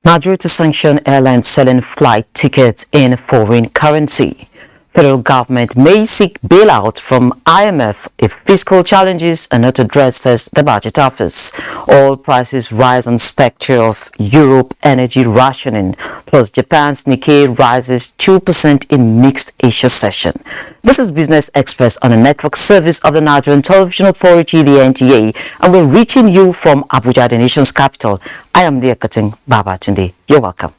Nigeria to sanction airlines selling flight tickets in foreign currency. Federal government may seek bailout from IMF if fiscal challenges are not addressed, says the budget office. Oil prices rise on specter of Europe energy rationing, plus Japan's Nikkei rises 2% in mixed Asia session. This is Business Express on the network service of the Nigerian Television Authority, the NTA, and we're reaching you from Abuja, the nation's capital. I am Leah Katung, Babatunde. You're welcome.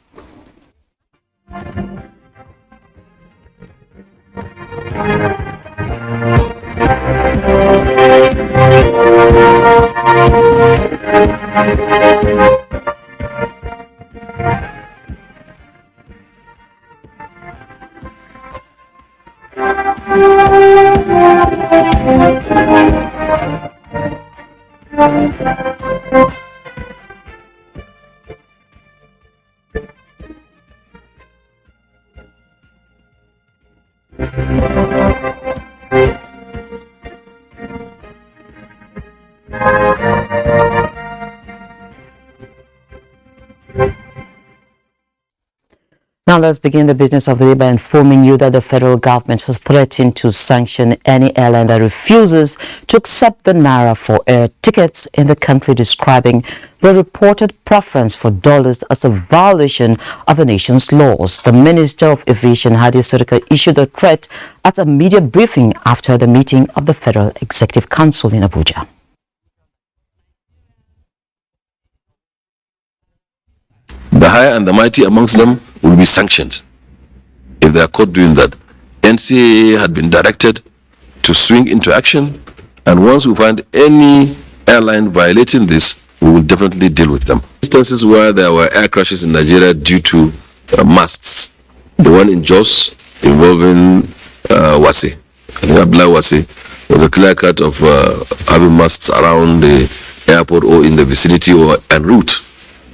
Now let's begin the business of the day by informing you that the federal government has threatened to sanction any airline that refuses to accept the naira for air tickets in the country, describing the reported preference for dollars as a violation of the nation's laws. The Minister of Aviation, Hadi Sirika, issued a threat at a media briefing after the meeting of the Federal Executive Council in Abuja. The high and the mighty amongst them will be sanctioned if they are caught doing that. NTA had been directed to swing into action, and once we find any airline violating this, we will definitely deal with them. Instances where there were air crashes in Nigeria due to masts. The one in Jos involving Wase, Abla Wase, was a clear cut of having masts around the airport or in the vicinity or en route,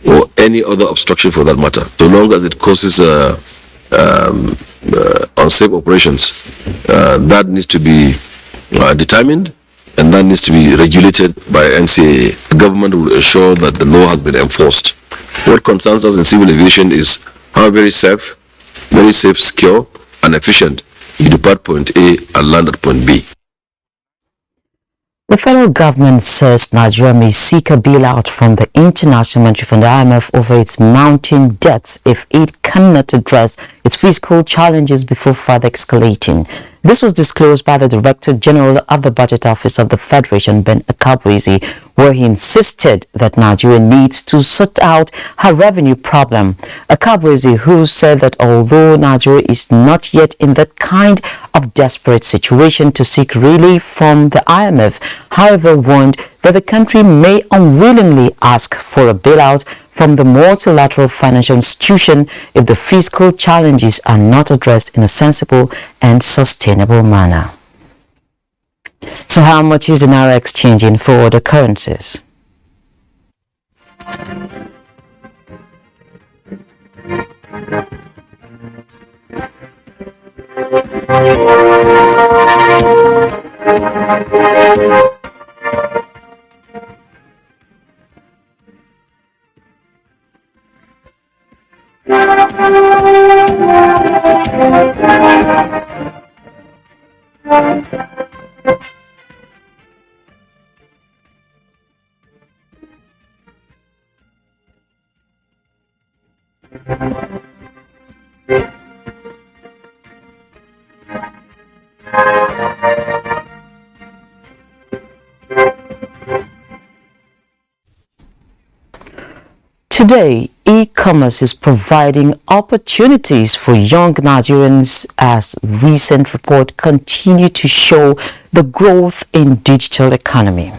or any other obstruction for that matter, so long as it causes unsafe operations. That needs to be determined, and that needs to be regulated by NTA. The government will ensure that the law has been enforced. What concerns us in civil aviation is how very safe, secure, and efficient you depart point A and land at point B. The federal government says Nigeria may seek a bailout from the International Monetary Fund, IMF, over its mounting debts if it cannot address its fiscal challenges before further escalating. This was disclosed by the Director General of the Budget Office of the Federation, Ben Akabwezi, where he insisted that Nigeria needs to sort out her revenue problem. Akabwezi, who said that although Nigeria is not yet in that kind of desperate situation to seek relief from the IMF, however, warned that the country may unwillingly ask for a bailout from the multilateral financial institution if the fiscal challenges are not addressed in a sensible and sustainable manner. So how much is the naira exchanging for other currencies? Today, e-commerce is providing opportunities for young Nigerians as recent reports continue to show the growth in digital economy.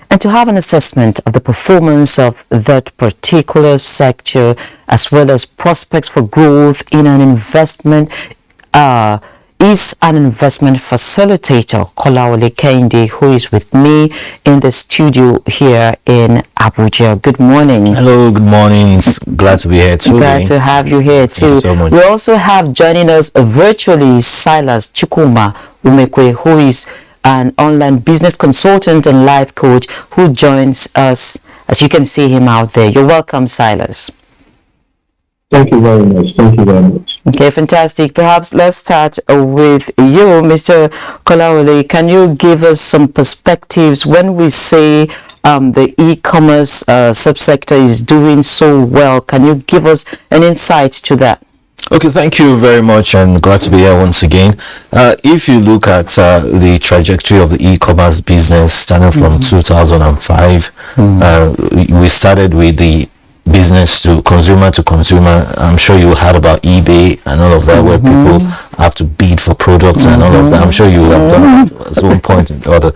And to have an assessment of the performance of that particular sector as well as prospects for growth in an investment is an investment facilitator, Kolawole Kehinde, who is with me in the studio here in Abuja. Good morning. Hello, good morning. It's glad to be here too. Glad to have you here too. Thank you so much. We also have joining us virtually Silas Chukwuma Umekwe, who is an online business consultant and life coach who joins us, as you can see him out there. You're welcome, Silas. Thank you very much. Thank you very much. Okay, fantastic. Perhaps let's start with you, Mr. Kolawole. Can you give us some perspectives when we say the e-commerce subsector is doing so well? Can you give us an insight to that? Okay, thank you very much, and glad to be here once again. If you look at the trajectory of the e-commerce business starting from 2005, we started with the business to consumer. I'm sure you heard about eBay and all of that, where people have to bid for products and all of that. I'm sure you will have done it at some point or other.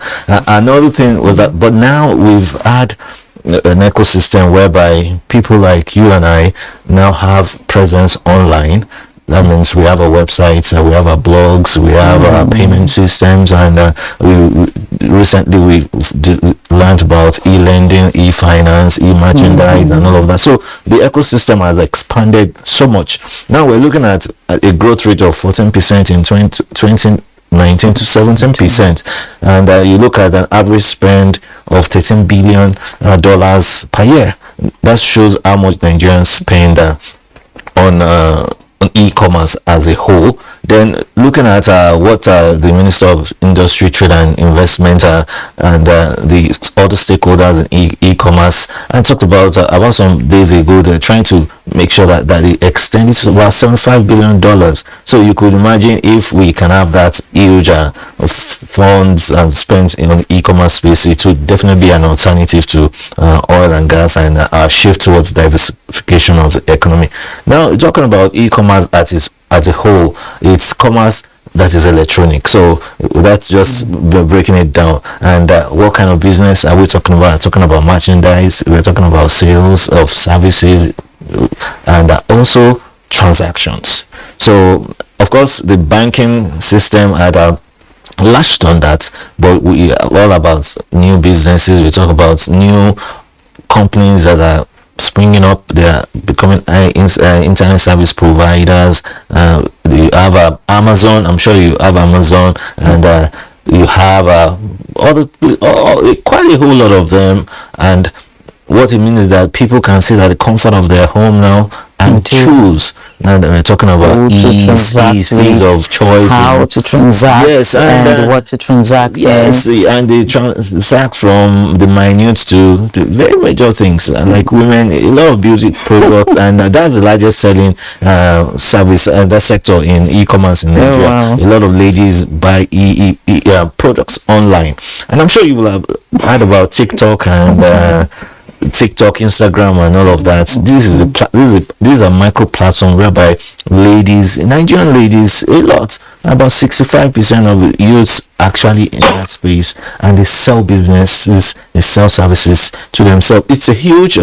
Another thing was that, but now we've had an ecosystem whereby people like you and I now have presence online. That means we have our websites, we have our blogs, we have our payment systems, and we recently learned about e-lending, e-finance, e-merchandise, and all of that. So the ecosystem has expanded so much. Now we're looking at a growth rate of 14% in 2019 to 17%, and you look at an average spend of $13 billion per year. That shows how much Nigerians spend on e-commerce as a whole. Then looking at what the Minister of Industry, Trade and Investment and the other stakeholders in e-commerce, and talked about some days ago, they're trying to make sure that it extends to about $75 billion. So you could imagine if we can have that huge funds and spent in e-commerce space, it would definitely be an alternative to oil and gas and our shift towards diversification of the economy. Now, talking about e-commerce as a whole, it's commerce that is electronic. So that's just breaking it down. And what kind of business are we talking about? Talking about merchandise, we're talking about sales of services, and also transactions. So of course the banking system had latched on that, but we are all about new businesses. We talk about new companies that are springing up. They are becoming internet service providers. You have Amazon. I'm sure you have Amazon, and you have quite a whole lot of them. And what it means is that people can sit at the comfort of their home now and choose. Now that we're talking about ease of choice, how to transact, yes, and what to transact. Yes, and they transact from the minute to the very major things, like women, a lot of beauty products, and that's the largest selling service that sector in e-commerce in Nigeria. Wow. A lot of ladies buy products online, and I'm sure you will have heard about TikTok and TikTok, Instagram, and all of that. This is a micro platform whereby Nigerian ladies, about 65% of youths actually in that space, and they sell businesses, they sell services to themselves. It's a huge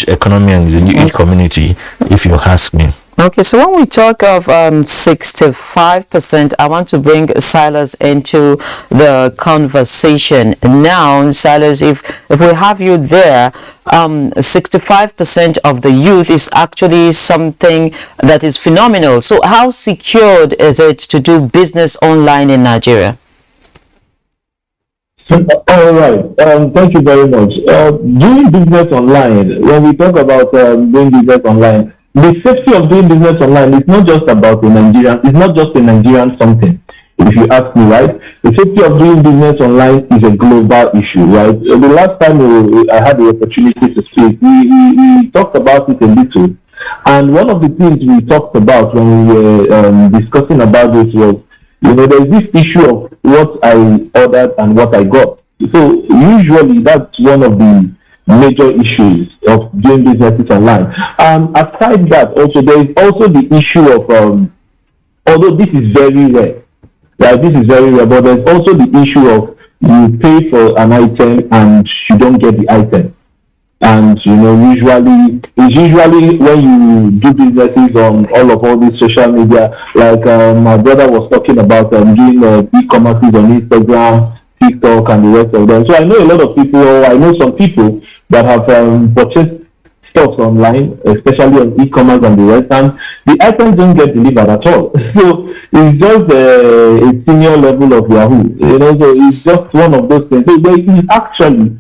economy and a huge community, if you ask me. Okay, so when we talk of 65%, I want to bring Silas into the conversation. Now, Silas, if we have you there, 65% of the youth is actually something that is phenomenal. So how secured is it to do business online in Nigeria? All right. Thank you very much. Doing business online, when we talk about doing business online, the safety of doing business online is not just about it's not just a Nigerian something, if you ask me, right? The safety of doing business online is a global issue, right? The last time I had the opportunity to speak, we talked about it a little. And one of the things we talked about when we were discussing about this was, there's this issue of what I ordered and what I got. So usually that's one of the major issues of doing businesses online. Aside that, also there is also the issue of although this is very rare, right? This is very rare, but there's also the issue of you pay for an item and you don't get the item. And usually when you do businesses on all these social media, like my brother was talking about doing e-commerces on Instagram, TikTok, and the rest of them. So I know a lot of people, or I know some people that have purchased stuff online, especially on e-commerce and the rest, and the items don't get delivered at all. So it's just a senior level of Yahoo, so it's just one of those things. So there is actually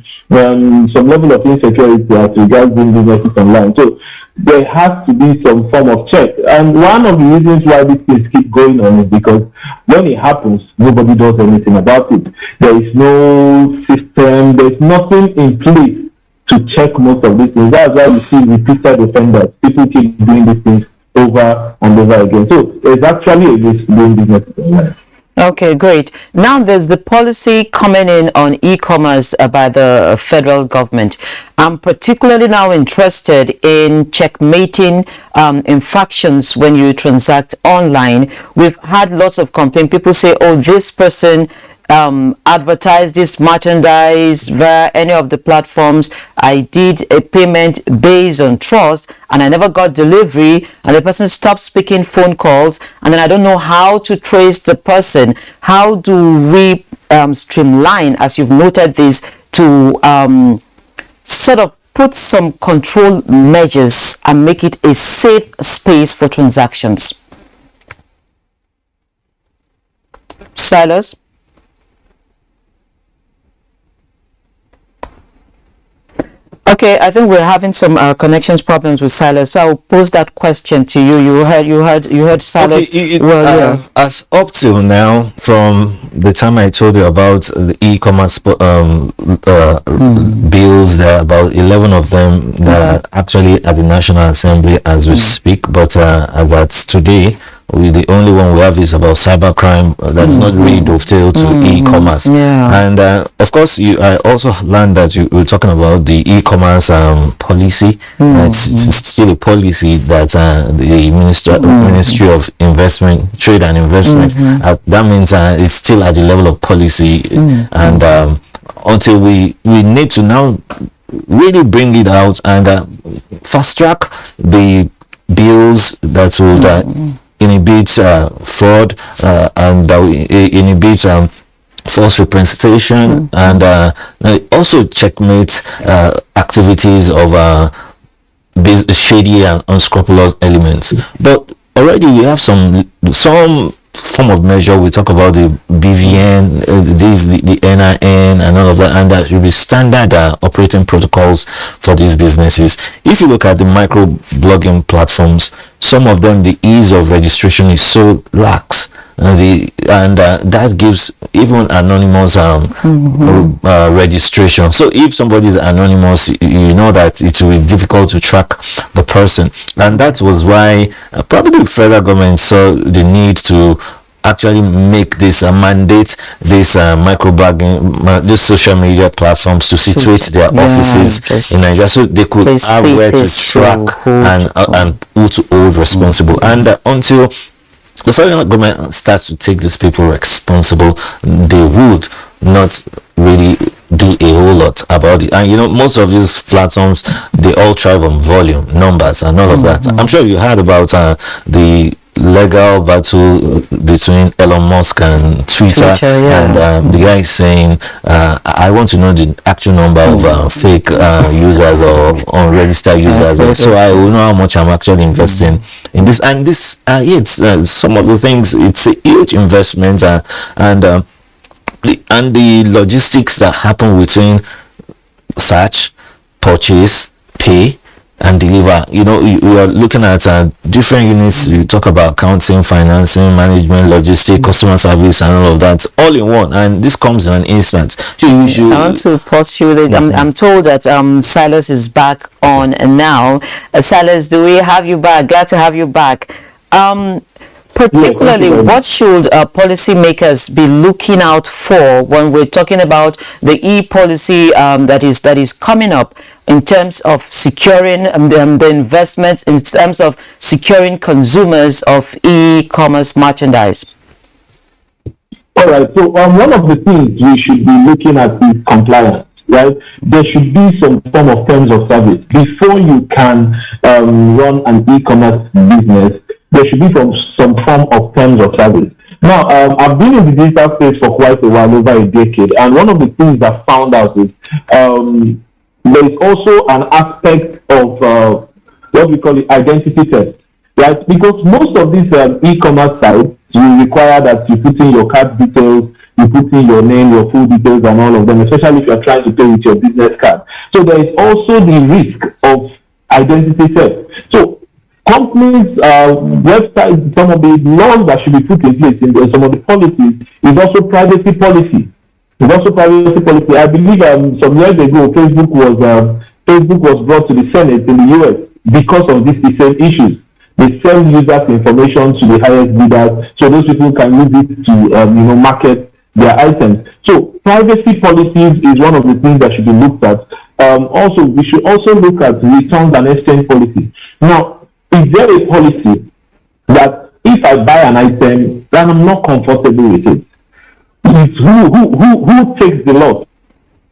some level of insecurity as regards doing businesses online. So there has to be some form of check. And one of the reasons why these things keep going on is because when it happens, nobody does anything about it. There is no system, there's nothing in place to check most of these things. That's why you see repeated offenders. People keep doing these things over and over again. So there's actually a risk doing business online. Okay, great. Now there's the policy coming in on e-commerce by the federal government. I'm particularly now interested in checkmating infractions when you transact online. We've had lots of complaints. People say, oh, this person advertise this merchandise via any of the platforms. I did a payment based on trust and I never got delivery, and the person stopped speaking phone calls, and then I don't know how to trace the person. How do we streamline, as you've noted this, to sort of put some control measures and make it a safe space for transactions? Silas? Okay, I think we're having some connections problems with Silas, so I'll pose that question to you. You heard Silas. Okay, as up till now, from the time I told you about the e-commerce bills, there are about 11 of them that are actually at the National Assembly as we speak. But as at today, the only one we have is about cybercrime. That's not really dovetailed to e-commerce. And of course, I also learned that you were talking about the e-commerce policy. It's still a policy that the Ministry of Investment, Trade and Investment, that means it's still at the level of policy. And until we need to now really bring it out and fast track the bills that would inhibits fraud and inhibits false representation and also checkmate activities of shady and unscrupulous elements. But already we have some form of measure. We talk about the BVN, the NIN and all of that, and that should be standard operating protocols for these businesses. If you look at the micro blogging platforms, some of them, the ease of registration is so lax, and that gives even anonymous registration. So if somebody is anonymous, you know that it will be difficult to track the person, and that was why probably the federal government saw the need to actually make this mandate this microblogging, these social media platforms to situate their offices in Nigeria, so they could have where to track and who to hold responsible. And until the federal government starts to take these people responsible, they would not really do a whole lot about it. And most of these platforms, they all thrive on volume, numbers, and all of that. I'm sure you heard about the legal battle between Elon Musk and Twitter, and the guy is saying, I want to know the actual number of fake users or unregistered users, so I will know how much I'm actually investing in this. And this it's some of the things, it's a huge investment, and the logistics that happen between search, purchase, pay and deliver. You are looking at different units. You talk about accounting, financing, management, logistics, customer service, and all of that all in one, and this comes in an instant. I want to pursue that. I'm told that Silas is back on now. Silas, do we have you back? Glad to have you back. Particularly, what should policymakers be looking out for when we're talking about the e-policy that is coming up, in terms of securing the investments, in terms of securing consumers of e-commerce merchandise? All right. So one of the things we should be looking at is compliance. right? There should be some form of terms of service before you can run an e-commerce business. There should be some form of terms of service. Now, I've been in the digital space for quite a while, over a decade, and one of the things I found out is there is also an aspect of what we call it identity theft, right? Because most of these e-commerce sites will require that you put in your card details, you put in your name, your full details, and all of them, especially if you're trying to pay with your business card. So there is also the risk of identity theft. So companies, websites, some of the laws that should be put in place in some of the policies is also privacy policy. It's also privacy policy. I believe some years ago, Facebook was brought to the Senate in the US because of these same issues. They sell users' information to the highest bidders, so those people can use it to market their items. So privacy policies is one of the things that should be looked at. Also, we should also look at returns and exchange policy. Now, is there a policy that if I buy an item then I'm not comfortable with it, it's who takes the loss?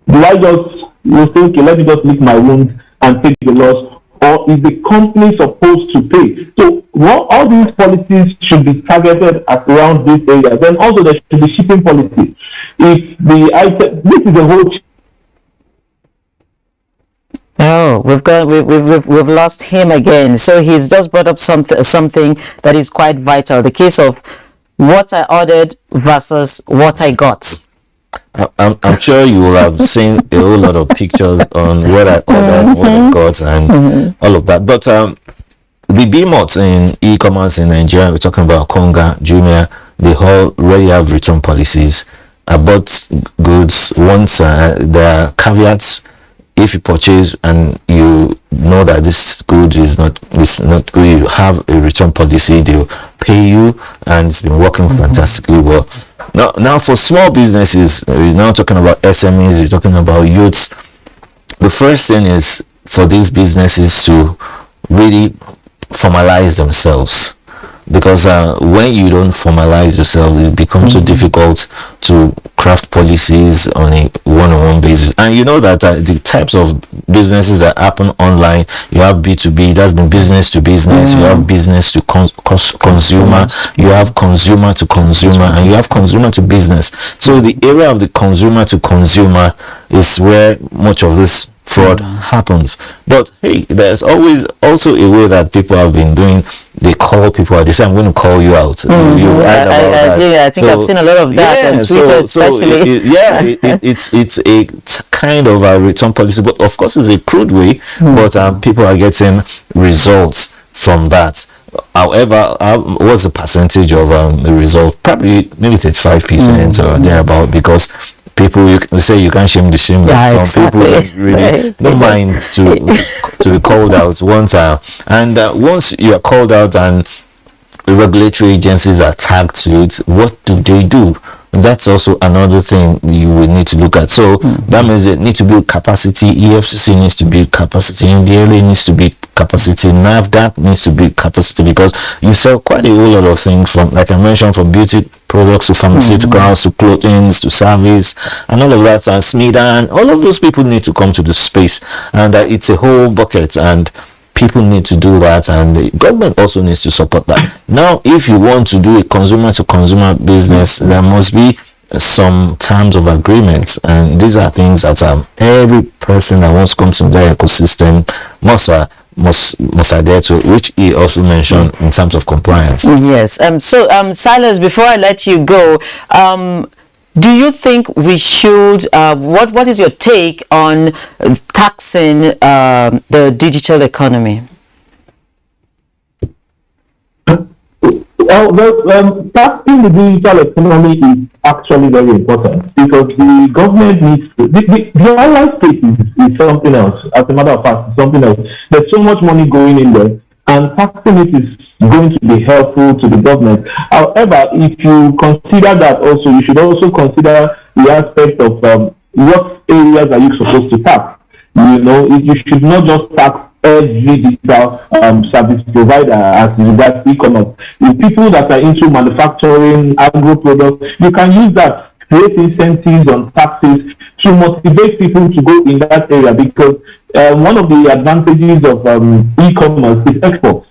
Do I just say, okay, let me just lick my wounds and take the loss, or is the company supposed to pay? So all these policies should be targeted at around this area. Then also there should be shipping policy. If the item, this is a whole. Oh, we've lost him again. So he's just brought up something that is quite vital. The case of what I ordered versus what I got. I'm sure you will have seen a whole lot of pictures on what I ordered, what I got, and all of that. But the behemoths in e-commerce in Nigeria, we're talking about Konga, Jumia, they already have return policies. I bought goods once. There are caveats. If you purchase and you know that this good is not good, you have a return policy. They'll pay you, and it's been working fantastically well. Now for small businesses, we're not talking about SMEs, we're talking about youths. The first thing is for these businesses to really formalize themselves, because when you don't formalize yourself, it becomes so difficult to craft policies on a one-on-one basis. And you know that the types of businesses that happen online, you have B2B, that's been business to business, you have business to consumer, you have consumer to consumer, and you have consumer to business. So the area of the consumer to consumer is where much of this fraud happens. But hey, there's always also a way that people have been doing. They call people, they say, I'm going to call you out. You heard about that. I think I've seen a lot of that on Twitter, especially. It's a kind of a return policy, but of course it's a crude way, but people are getting results from that. However, what's the percentage of the result? Probably maybe 35% or thereabout, because people, you say you can't shame the shameless. Yeah, Some people really don't mind to be called out once. And once you are called out and the regulatory agencies are tagged to it, what do they do? That's also another thing you will need to look at. So that means they need to build capacity. EFCC needs to build capacity. NDLA needs to build capacity. NAFDAC needs to build capacity, because you sell quite a whole lot of things, from, like I mentioned, from beauty products to pharmaceuticals to clothing to service and all of that, and SMIDA, and all of those people need to come to the space, and it's a whole bucket, and people need to do that, and the government also needs to support that. Now, if you want to do a consumer to consumer business, there must be some terms of agreement, and these are things that every person that wants to come to the ecosystem must adhere to, which he also mentioned in terms of compliance. Yes. So Silas, before I let you go, do you think we should, what is your take on taxing the digital economy? Taxing the digital economy is actually very important, because the government needs to, the online space is something else. As a matter of fact, it's something else. There's so much money going in there, and taxing it is going to be helpful to the government. However, if you consider that also, you should also consider the aspect of what areas are you supposed to tax. You know, you should not just tax every digital service provider as regards e-commerce. The people that are into manufacturing, agro products, you can use that create incentives on taxes to motivate people to go in that area, because one of the advantages of e-commerce is export.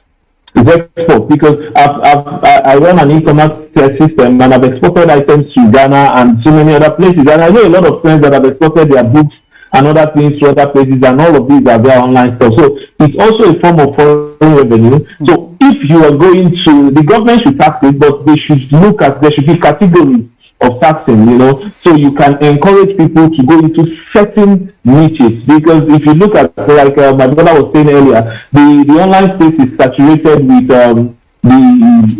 Because I run an e-commerce system, and I've exported items to Ghana and so many other places. And I know a lot of friends that have exported their books and other things to other places, and all of these are their online stuff. So it's also a form of foreign revenue. So if you are going to, the government should tax it, but they should look at, there should be categories of taxing, so you can encourage people to go into certain niches. Because if you look at, like my brother was saying earlier, the online space is saturated with the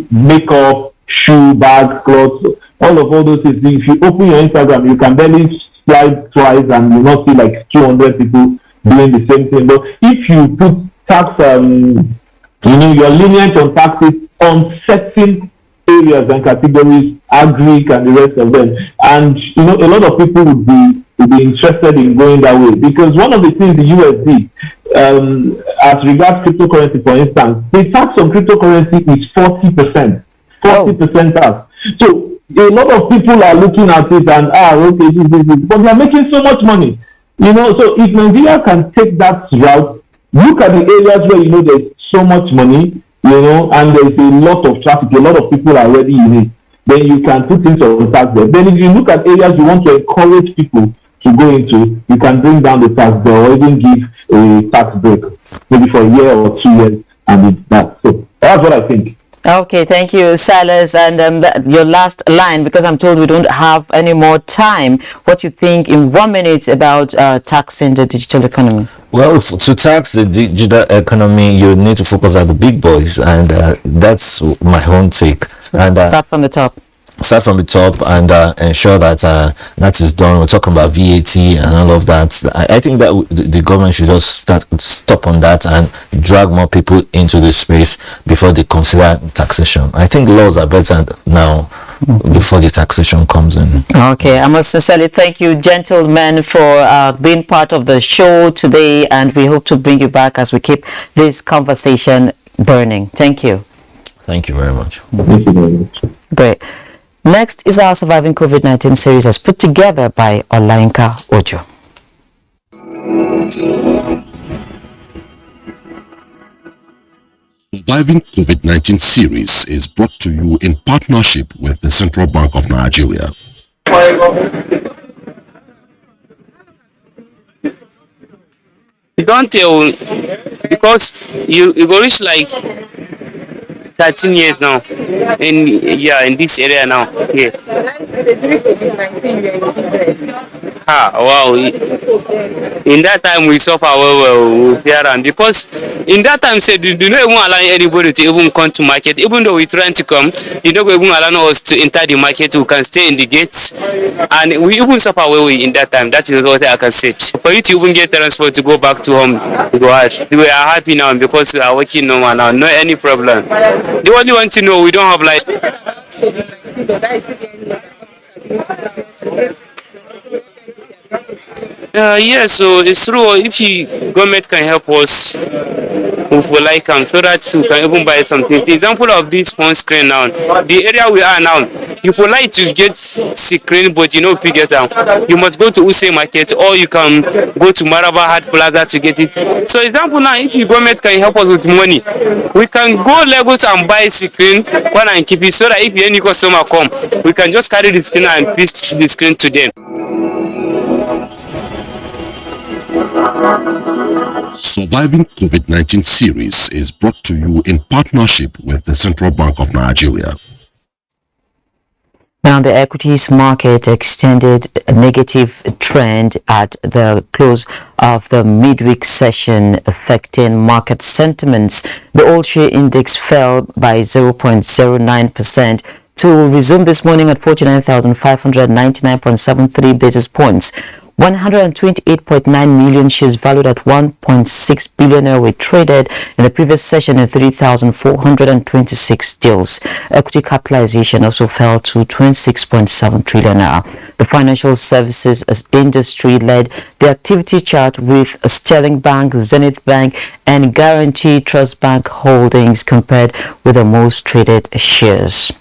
makeup, shoe, bag, clothes, all those things. If you open your Instagram, you can barely slide twice and you not see like 200 people doing the same thing. But if you put tax, you're lenient on taxes on certain areas and categories, agri and the rest of them, and a lot of people would be interested in going that way. Because one of the things the US did, as regards cryptocurrency, for instance, the tax on cryptocurrency is 40%. 40% tax. So a lot of people are looking at it and okay, this, but they are making so much money. So if Nigeria can take that route, look at the areas where there's so much money, and there's a lot of traffic, a lot of people are already in it, then you can put things on tax there. Then if you look at areas you want to encourage people to go into, you can bring down the tax there, or even give a tax break, maybe for a year or 2 years, and it's that. So that's what I think. Okay, thank you, Silas. And your last line, because I'm told we don't have any more time, what you think in 1 minute about taxing the digital economy? Well, to tax the digital economy, you need to focus on the big boys, and that's my own take. And start from the top. Start from the top and ensure that that is done. We're talking about VAT and all of that. I think that the government should just stop on that and drag more people into this space before they consider taxation. I think laws are better now before the taxation comes in. Okay, I must sincerely thank you, gentlemen, for being part of the show today, and we hope to bring you back as we keep this conversation burning. Thank you. Thank you very much. Thank you very much. Great. Next is our Surviving COVID-19 series as put together by Olainka Ojo. Surviving COVID-19 series is brought to you in partnership with the Central Bank of Nigeria. You don't tell, because you go reach like 13 years now, in this area now. Yeah. Wow. In that time we suffer well here, and because in that time said do not even allow anybody to even come to market. Even though we trying to come, you don't even allow us to enter the market. We can stay in the gates, and we even suffer well in that time. That is what I can say. For you to even get transport to go back to home, we are happy now because we are working normal now. No any problem. The only one to know we don't have like. Yeah, so it's true. If the government can help us, we like so that we can even buy some things. The example of this phone screen now, the area we are now, you would like to get screen, but if you get them, you must go to Use Market, or you can go to Maraba Hat Plaza to get it. So example now, if the government can help us with money, we can go Lagos and buy screen, one and keep it, so that if any customer come, we can just carry the screen and pitch the screen to them. Surviving COVID-19 series is brought to you in partnership with the Central Bank of Nigeria. Now, the equities market extended a negative trend at the close of the midweek session, affecting market sentiments. The all-share index fell by 0.09% to resume this morning at 49,599.73 basis points. 128.9 million shares valued at 1.6 billion were traded in the previous session in 3,426 deals. Equity capitalization also fell to 26.7 trillion naira. The financial services industry led the activity chart with Sterling Bank, Zenith Bank, and Guarantee Trust Bank holdings compared with the most traded shares.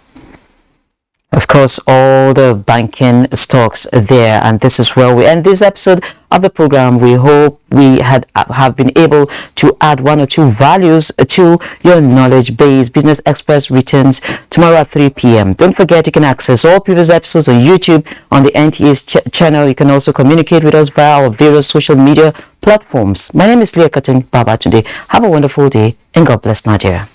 Of course, all the banking stocks are there, and this is where we end this episode of the program. We hope we have been able to add one or two values to your knowledge base. Business Express returns tomorrow at 3 p.m. Don't forget, you can access all previous episodes on YouTube on the NTA's channel. You can also communicate with us via our various social media platforms. My name is Leah Katung, Babatunde. Have a wonderful day, and God bless Nigeria.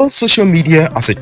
Social media as a